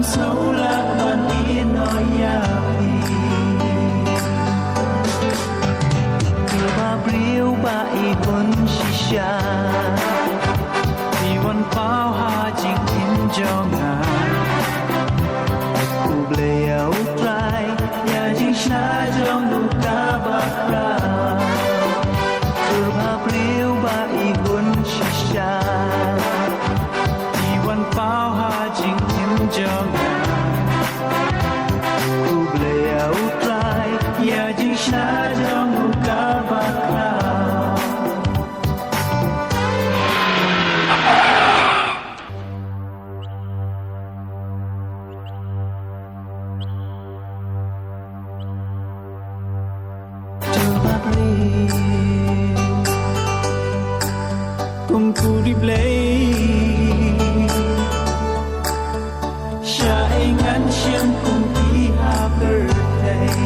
sâu lạc ban yên nói ya Kêu ba briêu ba y quân shisha Vì văn bao ha chính in cho ngà U ble áo trai Ya chính sa trong nụ ca bạc ra Kêu ba briêu ba y quân shisha Vì văn bao ha chính in cho ngà U ble áo trai Ya chính sa trong nụ ca bạc ra Cùng cu đi play Cha anh ngắn chiếm cùng đi happy birthday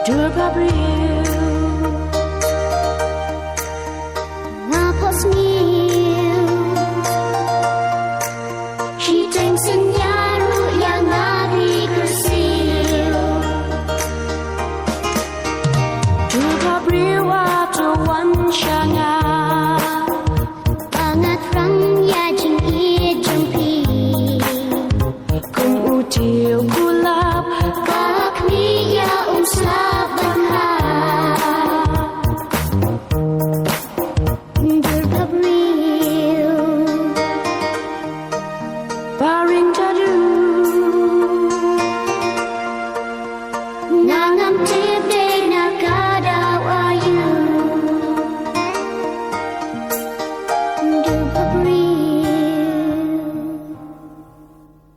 Dear Gabriel